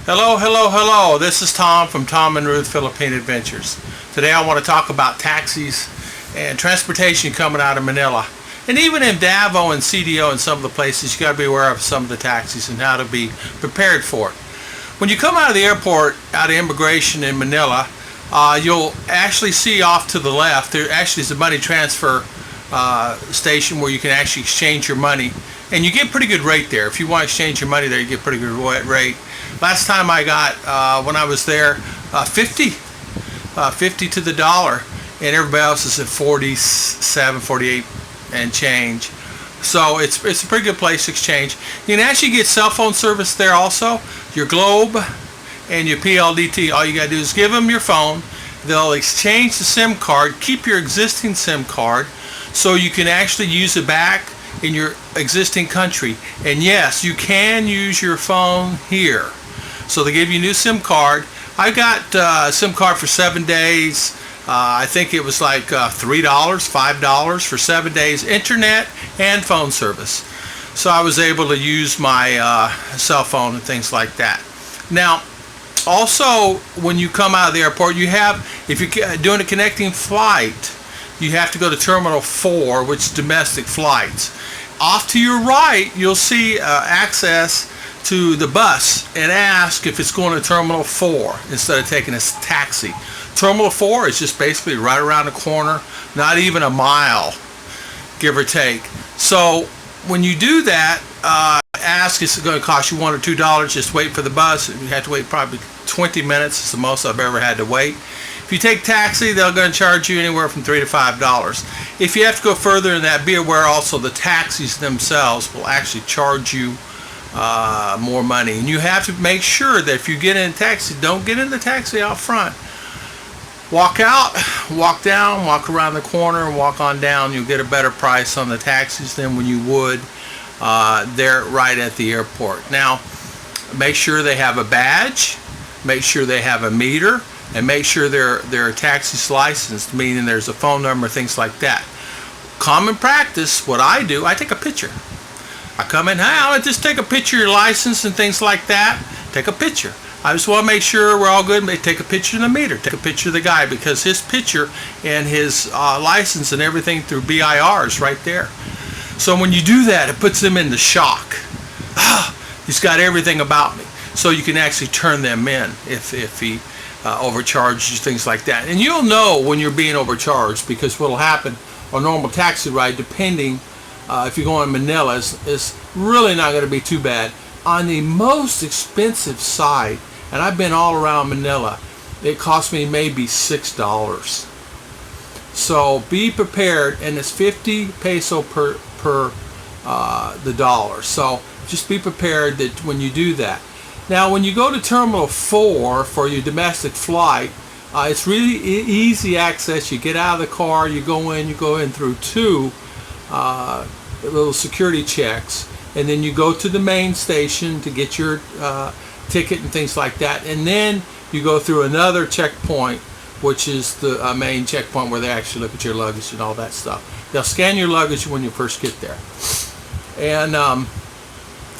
Hello, hello, hello. This is Tom from Tom and Ruth Philippine Adventures. Today I want to talk about taxis and transportation coming out of Manila. And even in Davao and CDO and some of the places, you got to be aware of some of the taxis and how to be prepared for it. When you come out of the airport, out of immigration in Manila, you'll actually see off to the left, there actually is a money transfer station where you can actually exchange your money. And you get pretty good rate there. If you want to exchange your money there, you get pretty good rate. Last time I got, when I was there, 50 to the dollar, and everybody else is at 47, 48 and change. So it's a pretty good place to exchange. You can actually get cell phone service there also, your Globe and your PLDT. All you got to do is give them your phone. They'll exchange the SIM card, keep your existing SIM card, so you can actually use it back in your existing country. And yes, you can use your phone here. So they give you a new SIM card. I got a SIM card for 7 days. I think it was like $3, $5 for 7 days, internet and phone service. So I was able to use my cell phone and things like that. Now, also, when you come out of the airport, you have, if you're doing a connecting flight, you have to go to Terminal 4, which is domestic flights. Off to your right, you'll see access to the bus and ask if it's going to Terminal 4 instead of taking a taxi. Terminal 4 is just basically right around the corner, not even a mile, give or take. So when you do that, ask if it's going to cost you $1 or $2. Just wait for the bus. You have to wait probably 20 minutes. It's the most I've ever had to wait. If you take taxi, they're going to charge you anywhere from $3 to $5. If you have to go further than that, be aware also the taxis themselves will actually charge you more money. And you have to make sure that if you get in a taxi, don't get in the taxi out front. Walk out, walk down, walk around the corner, and walk on down. You'll get a better price on the taxis than when you would there right at the airport. Now, make sure they have a badge, make sure they have a meter, and make sure they're taxis licensed, meaning there's a phone number, things like that. Common practice, what I do, I take a picture. I come in, I'll just take a picture of your license and things like that. Take a picture. I just want to make sure we're all good. Take a picture of the meter. Take a picture of the guy, because his picture and his license and everything through BIR is right there. So when you do that, it puts them into shock. He's got everything about me. So you can actually turn them in if he overcharges you, things like that. And you'll know when you're being overcharged, because what will happen on a normal taxi ride, depending if you're going to Manila, is really not going to be too bad. On the most expensive side, and I've been all around Manila, it cost me maybe $6. So be prepared, and it's 50 peso per the dollar. So just be prepared that when you do that. Now, when you go to Terminal 4 for your domestic flight, it's really easy access. You get out of the car, you go in through two little security checks, and then you go to the main station to get your ticket and things like that, and then you go through another checkpoint, which is the main checkpoint where they actually look at your luggage and all that stuff. They'll scan your luggage when you first get there, and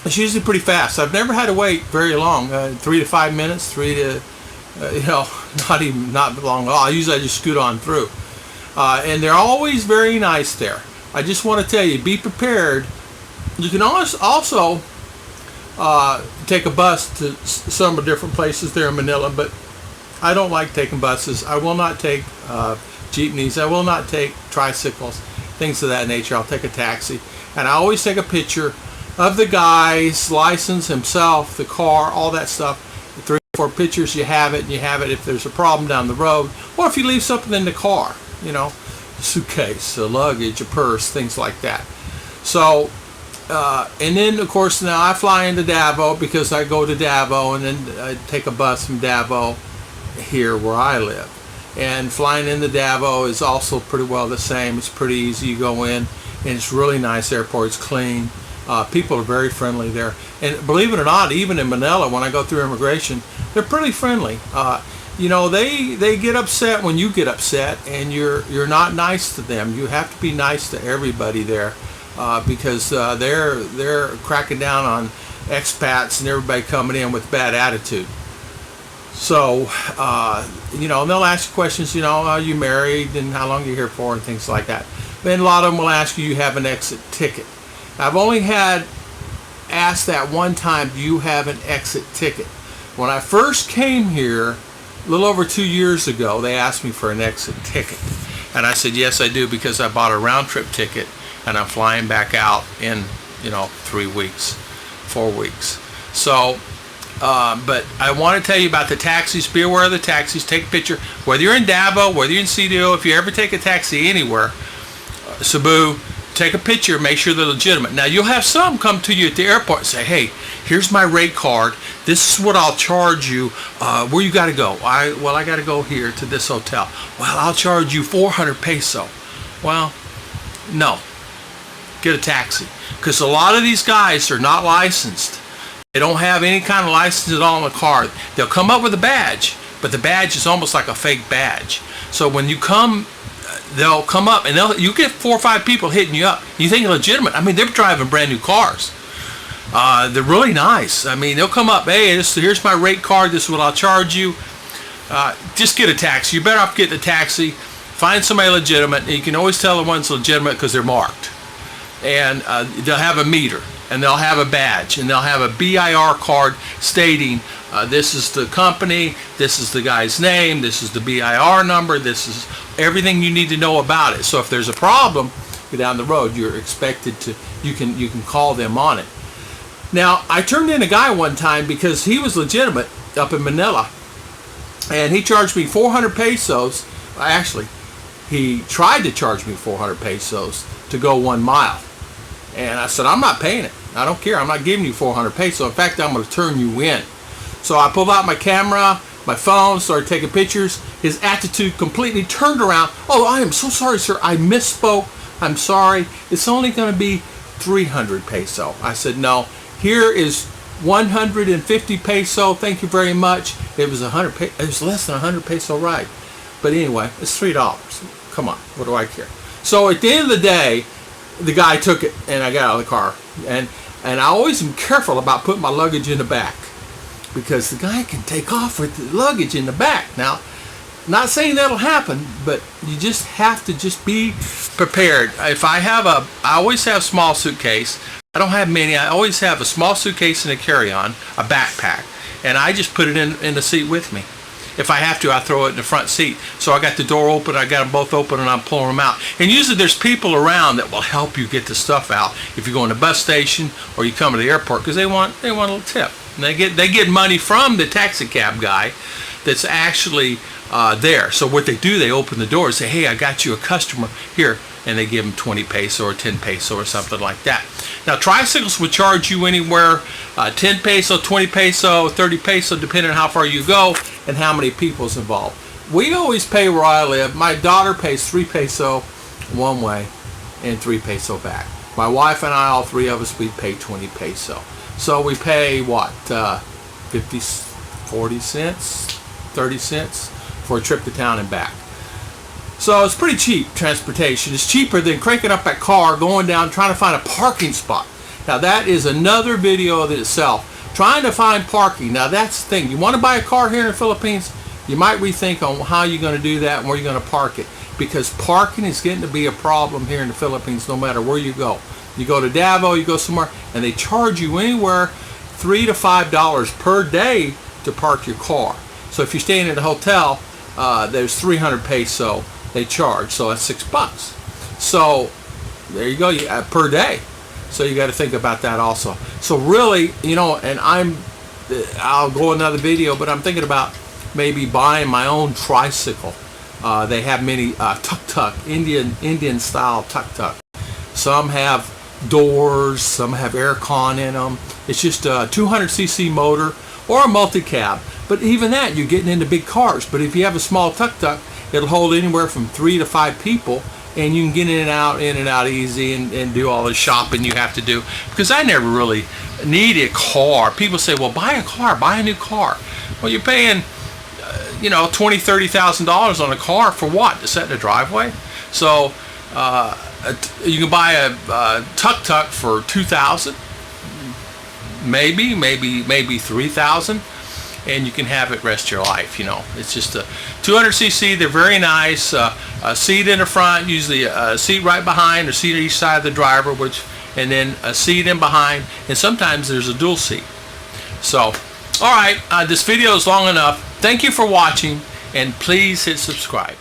it's usually pretty fast. I've never had to wait very long, 3 to 5 minutes, not long at all. Usually I just scoot on through, and they're always very nice there. I just want to tell you, be prepared. You can also take a bus to some of the different places there in Manila, but I don't like taking buses. I will not take jeepneys. I will not take tricycles, things of that nature. I'll take a taxi, and I always take a picture of the guy's license, himself, the car, all that stuff. 3 or 4 pictures, you have it, and you have it if there's a problem down the road, or if you leave something in the car, a suitcase, a luggage, a purse, things like that. So, and then of course now I fly into Davao, because I go to Davao, and then I take a bus from Davao here where I live. And flying into Davao is also pretty well the same. It's pretty easy. You go in, and it's really nice airport. It's clean. People are very friendly there, and believe it or not, even in Manila, when I go through immigration, they're pretty friendly. They get upset when you get upset, and you're not nice to them. You have to be nice to everybody there, because they're cracking down on expats and everybody coming in with bad attitude. So, you know, and they'll ask you questions, you know, are you married and how long are you here for and things like that. Then a lot of them will ask you, you have an exit ticket. I've only had asked that one time, do you have an exit ticket? When I first came here, a little over 2 years ago, they asked me for an exit ticket. And I said, yes, I do, because I bought a round trip ticket and I'm flying back out in, you know, 3 weeks, 4 weeks. So, but I want to tell you about the taxis. Be aware of the taxis. Take a picture. Whether you're in Davao, whether you're in CDO, if you ever take a taxi anywhere, Cebu, take a picture. Make sure they're legitimate. Now, you'll have some come to you at the airport and say, hey, here's my rate card. This is what I'll charge you. Where you got to go? I got to go here to this hotel. Well, I'll charge you 400 peso. Well, no. Get a taxi. Because a lot of these guys are not licensed. They don't have any kind of license at all on the car. They'll come up with a badge, but the badge is almost like a fake badge. So when you come, they'll come up and you get 4 or 5 people hitting you up. You think they're legitimate. I mean, they're driving brand new cars. They're really nice. I mean, they'll come up, hey, here's my rate card. This is what I'll charge you. Just get a taxi. You're better off getting a taxi. Find somebody legitimate. And you can always tell the one's legitimate because they're marked. And they'll have a meter. And they'll have a badge, and they'll have a BIR card stating this is the company, this is the guy's name, this is the BIR number, this is everything you need to know about it. So if there's a problem down the road, you're expected to, you can call them on it. Now, I turned in a guy one time because he was legitimate up in Manila, and he charged me 400 pesos. Actually, he tried to charge me 400 pesos to go 1 mile. And I said, I'm not paying it. I don't care. I'm not giving you 400 pesos. In fact, I'm going to turn you in. So I pulled out my camera, my phone, started taking pictures. His attitude completely turned around. Oh, I am so sorry, sir. I misspoke. I'm sorry. It's only going to be 300 peso. I said, no. Here is 150 peso. Thank you very much. It was it was less than 100 peso ride. But anyway, it's $3. Come on. What do I care? So at the end of the day, the guy took it, and I got out of the car. And I always am careful about putting my luggage in the back, because the guy can take off with the luggage in the back. Now, not saying that'll happen, but you just have to just be prepared. If I always have a small suitcase. I don't have many. I always have a small suitcase and a carry-on, a backpack, and I just put it in the seat with me. If I have to, I throw it in the front seat. So I got the door open, I got them both open, and I'm pulling them out. And usually there's people around that will help you get the stuff out if you go in the bus station or you come to the airport, because they want a little tip. And they get money from the taxi cab guy that's actually there. So what they do, they open the door and say, hey, I got you a customer here. And they give them 20 peso or 10 peso or something like that. Now, tricycles would charge you anywhere 10 peso, 20 peso, 30 peso, depending on how far you go and how many people's involved. We always pay where I live. My daughter pays 3 peso one way and 3 peso back. My wife and I, all 3 of us, we pay 20 peso. So we pay, what, 50, 40 cents, 30 cents for a trip to town and back. So it's pretty cheap, transportation. It's cheaper than cranking up that car, going down, trying to find a parking spot. Now that is another video of itself. Trying to find parking. Now that's the thing. You want to buy a car here in the Philippines, you might rethink on how you're going to do that and where you're going to park it. Because parking is getting to be a problem here in the Philippines no matter where you go. You go to Davao, you go somewhere, and they charge you anywhere $3 to $5 per day to park your car. So if you're staying at a hotel, there's 300 peso they charge, so that's $6. So there you go, per day. So you got to think about that also. So really, you know, and I'll go another video, but I'm thinking about maybe buying my own tricycle. They have many tuk-tuk, Indian style tuk-tuk. Some have doors, some have air con in them. It's just a 200cc motor or a multi-cab. But even that, you're getting into big cars. But if you have a small tuk-tuk, it'll hold anywhere from 3 to 5 people, and you can get in and out easy and do all the shopping you have to do. Because I never really need a car. People say, well, buy a car, buy a new car. Well, you're paying, $20,000, $30,000 on a car for what? To set in a driveway? So you can buy a tuk-tuk for $2,000. maybe 3,000, and you can have it rest your life. You know, it's just a 200cc. They're very nice. A seat in the front, usually a seat right behind, a seat on each side of the driver, and then a seat in behind, and sometimes there's a dual seat. So, all right, this video is long enough. Thank you for watching, and please hit subscribe.